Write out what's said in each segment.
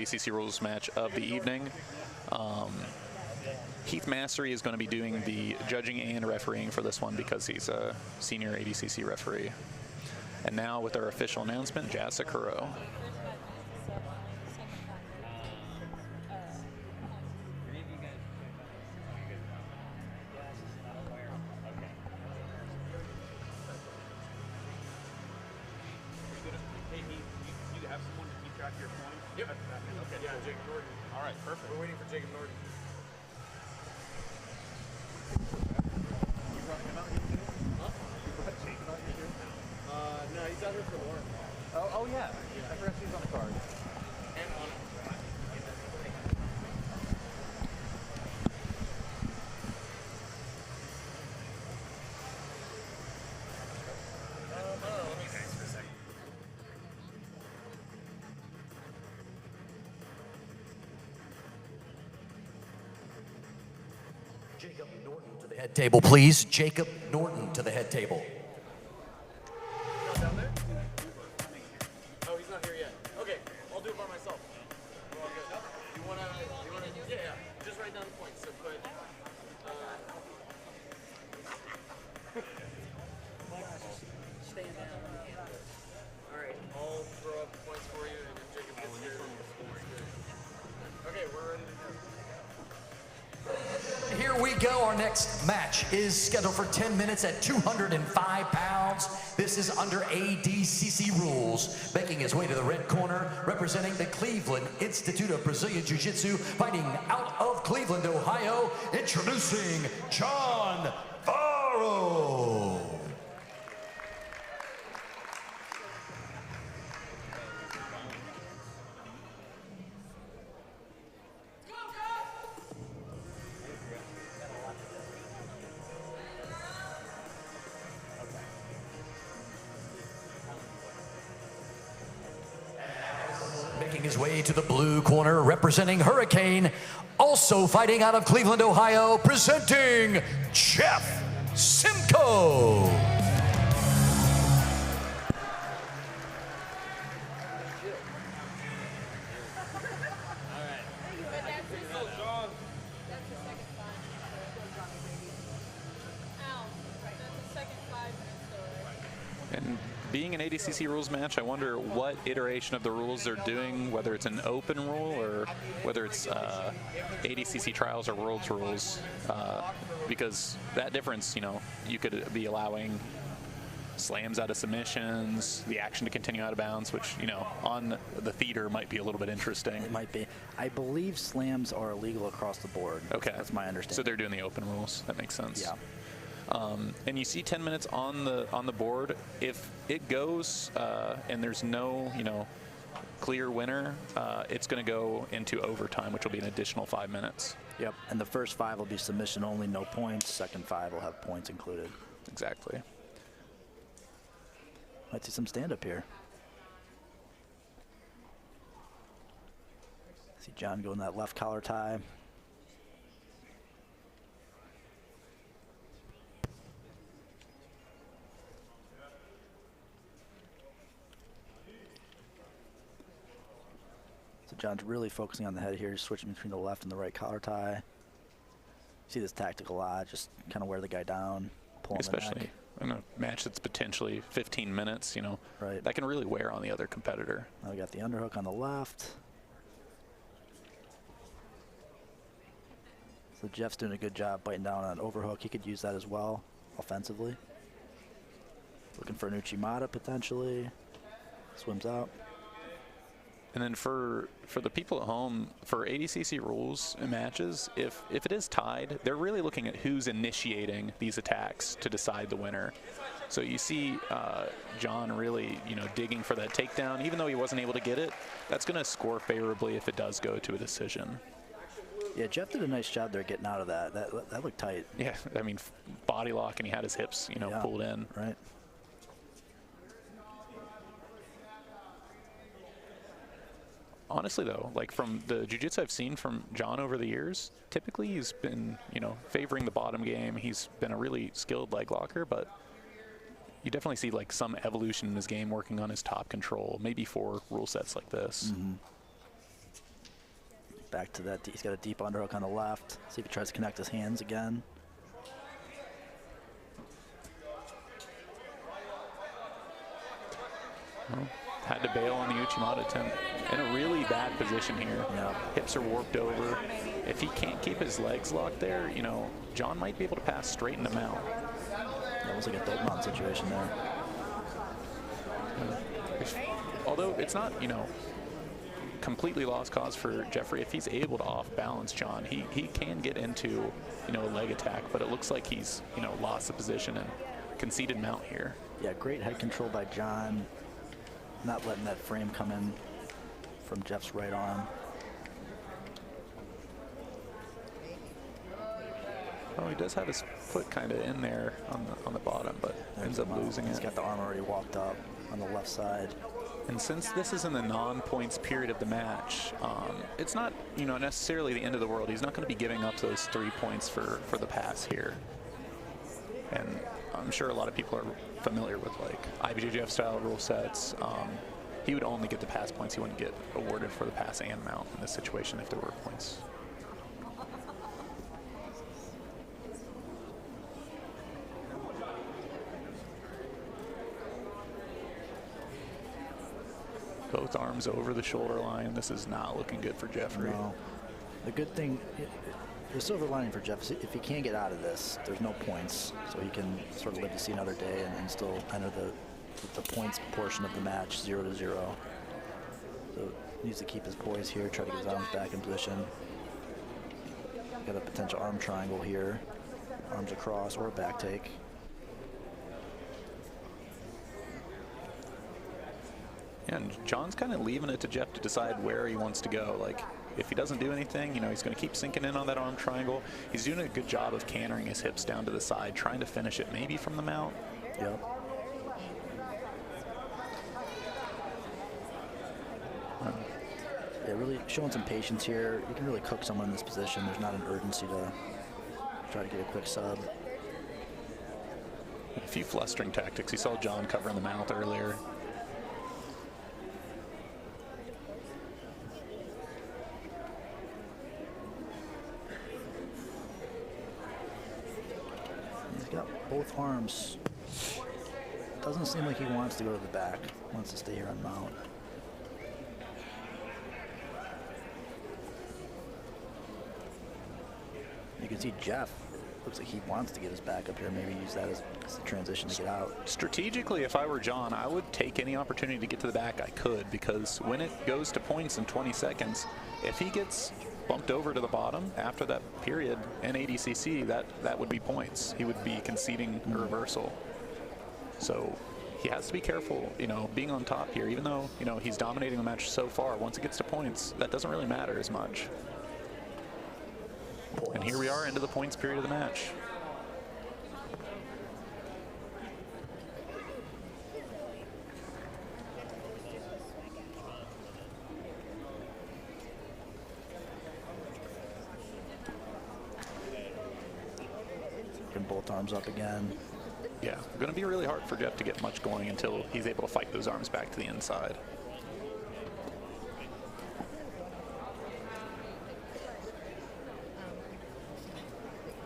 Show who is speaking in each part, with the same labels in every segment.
Speaker 1: ADCC rules match of the evening. Heath Mastery is going to be doing the judging and refereeing for this one because he's a senior ADCC referee. And now with our official announcement, Jassa Kuro.
Speaker 2: Jacob Norton to the head table, please. Jacob Norton to the head table.
Speaker 3: Down there? Oh, he's not here yet. Okay, I'll do it by myself. We're all good. You wanna, yeah, just write down the points. So put, stand down. All right, I'll throw up the points for you, and if Jacob gets here, okay, we're ready to go.
Speaker 2: Here we go. Our next match is scheduled for 10 minutes at 205 pounds. This is under ADCC rules. Making his way to the red corner, representing the Cleveland Institute of Brazilian Jiu-Jitsu, fighting out of Cleveland, Ohio, introducing John Varro. Making his way to the blue corner, representing Hurricane, also fighting out of Cleveland, Ohio, presenting Jeff Simko.
Speaker 1: And being an ADCC rules match, I wonder what iteration of the rules they're doing, whether it's an open rule or whether it's ADCC trials or worlds rules, because that difference, you know, you could be allowing slams out of submissions, the action to continue out of bounds, which, you know, on the theater might be a little bit interesting.
Speaker 4: It might be. I believe slams are illegal across the board.
Speaker 1: Okay.
Speaker 4: That's my understanding.
Speaker 1: So they're doing the open rules. That makes sense.
Speaker 4: Yeah.
Speaker 1: And you see 10 minutes on the board. If it goes and there's no, you know, clear winner, it's going to go into overtime, which will be an additional 5 minutes.
Speaker 4: Yep. And the first 5 will be submission only, no points. Second 5 will have points included.
Speaker 1: Exactly.
Speaker 4: Might see some stand-up here. See John go in that left collar tie. So John's really focusing on the head here, switching between the left and the right collar tie. See this tactical lot, just kind of wear the guy down, pull him the neck.
Speaker 1: Especially in a match that's potentially 15 minutes, you know,
Speaker 4: right.
Speaker 1: That can really wear on the other competitor.
Speaker 4: Now we got the underhook on the left. So Jeff's doing a good job biting down on an overhook. He could use that as well, offensively. Looking for an Uchimata potentially. Swims out.
Speaker 1: And then for the people at home, for ADCC rules and matches, if it is tied, they're really looking at who's initiating these attacks to decide the winner. So you see John really, you know, digging for that takedown. Even though he wasn't able to get it, that's going to score favorably if it does go to a decision.
Speaker 4: Yeah, Jeff did a nice job there getting out of that. That looked tight.
Speaker 1: Yeah, I mean, body lock, and he had his hips, you know, pulled in.
Speaker 4: Right.
Speaker 1: Honestly, though, like from the jiu-jitsu I've seen from John over the years, typically he's been, you know, favoring the bottom game. He's been a really skilled leg locker, but you definitely see like some evolution in his game working on his top control, maybe for rule sets like this.
Speaker 4: Mm-hmm. Back to that. He's got a deep underhook on the left. See if he tries to connect his hands again.
Speaker 1: Well, had to bail on the Uchimata attempt. In a really bad position here.
Speaker 4: Yeah.
Speaker 1: Hips are warped over. If he can't keep his legs locked there, you know, John might be able to pass straight in the mount.
Speaker 4: That was like a dope mount situation there.
Speaker 1: Although it's not, you know, completely lost cause for Jeffrey. If he's able to off-balance John, he can get into, you know, a leg attack, but it looks like he's, you know, lost the position and conceded mount here.
Speaker 4: Yeah, great head control by John. Not letting that frame come in from Jeff's right arm.
Speaker 1: Oh, he does have his foot kind of in there on the bottom, but ends up losing it.
Speaker 4: He's got the arm already walked up on the left side.
Speaker 1: And since this is in the non-points period of the match, it's not, you know, necessarily the end of the world. He's not going to be giving up those 3 points for the pass here. And I'm sure a lot of people are familiar with like IBJJF style rule sets. He would only get the pass points. He wouldn't get awarded for the pass and mount in this situation if there were points. Both arms over the shoulder line. This is not looking good for Jeffrey.
Speaker 4: No. The good thing, the silver lining for Jeff is if he can get out of this, there's no points, so he can sort of live to see another day and still enter the points portion of the match 0-0. So he needs to keep his poise here, try to get his arms back in position. Got a potential arm triangle here, arms across or a back take.
Speaker 1: And John's kind of leaving it to Jeff to decide where he wants to go. Like, if he doesn't do anything, you know, he's going to keep sinking in on that arm triangle. He's doing a good job of cantering his hips down to the side, trying to finish it maybe from the mount.
Speaker 4: Yep. Yeah, really showing some patience here. You can really cook someone in this position. There's not an urgency to try to get a quick sub.
Speaker 1: A few flustering tactics. You saw John covering the mount earlier.
Speaker 4: Both arms. Doesn't seem like he wants to go to the back. Wants to stay here on mount. You can see Jeff. Looks like he wants to get his back up here. Maybe use that as a transition to get out.
Speaker 1: Strategically, if I were John, I would take any opportunity to get to the back I could, because when it goes to points in 20 seconds, if he gets bumped over to the bottom after that period in ADCC, that would be points. He would be conceding a reversal. So he has to be careful, you know, being on top here, even though, you know, he's dominating the match so far. Once it gets to points, that doesn't really matter as much. And here we are into the points period of the match.
Speaker 4: Both arms up again.
Speaker 1: Yeah, going to be really hard for Jeff to get much going until he's able to fight those arms back to the inside.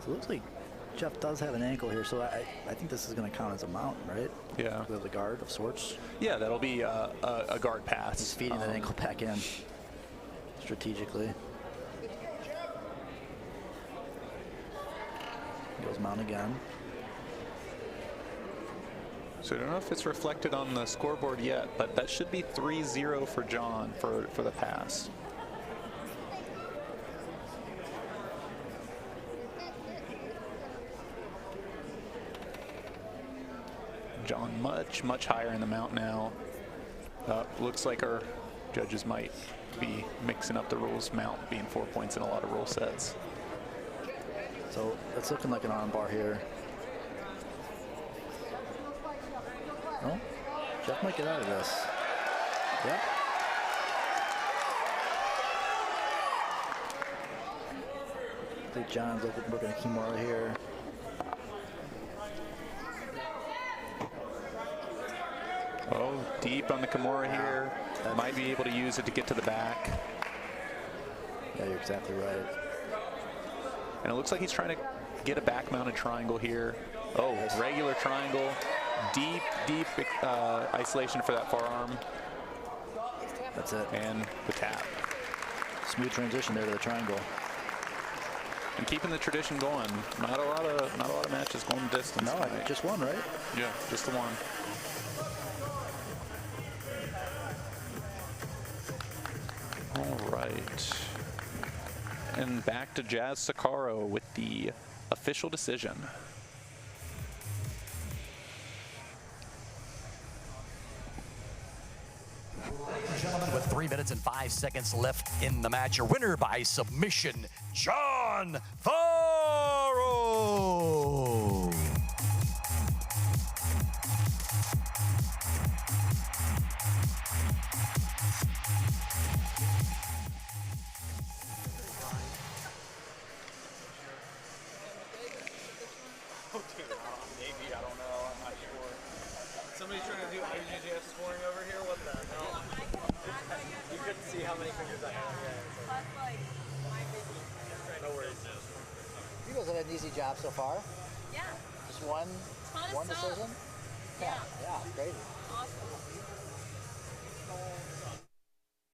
Speaker 4: So it looks like Jeff does have an ankle here, so I think this is going to count as a mount, right?
Speaker 1: Yeah.
Speaker 4: With a guard of sorts.
Speaker 1: Yeah, that'll be a guard pass.
Speaker 4: He's feeding that ankle back in strategically. Goes mount again.
Speaker 1: So I don't know if it's reflected on the scoreboard yet, but that should be 3-0 for John for the pass. John much higher in the mount now. Looks like our judges might be mixing up the rules, mount being 4 points in a lot of rule sets.
Speaker 4: So it's looking like an arm bar here. Oh, Jeff might get out of this. Yep. I think John's looking at Kimura here.
Speaker 1: Oh, deep on the Kimura here. Might be able to use it to get to the back.
Speaker 4: Yeah, you're exactly right.
Speaker 1: And it looks like he's trying to get a back-mounted triangle here. Oh, regular triangle. Deep, deep isolation for that forearm.
Speaker 4: That's it.
Speaker 1: And the tap.
Speaker 4: Smooth transition there to the triangle.
Speaker 1: And keeping the tradition going. Not a lot of matches going the distance.
Speaker 4: No,
Speaker 1: tonight.
Speaker 4: just one, right?
Speaker 1: Yeah, just the one. All right. And back to Jazz Sakaro with the official decision.
Speaker 2: Gentlemen, with 3 minutes and 5 seconds left in the match, your winner by submission, John Varro.
Speaker 3: Maybe, I don't know. I'm not sure. Somebody's trying to do IGGF scoring over here? What the hell? You couldn't see how many fingers I have. No worries.
Speaker 5: You guys have had an easy job so far.
Speaker 6: Yeah.
Speaker 5: Just one
Speaker 6: Ton of stuff.
Speaker 5: decision?
Speaker 6: Yeah.
Speaker 5: Yeah, crazy.
Speaker 6: Awesome.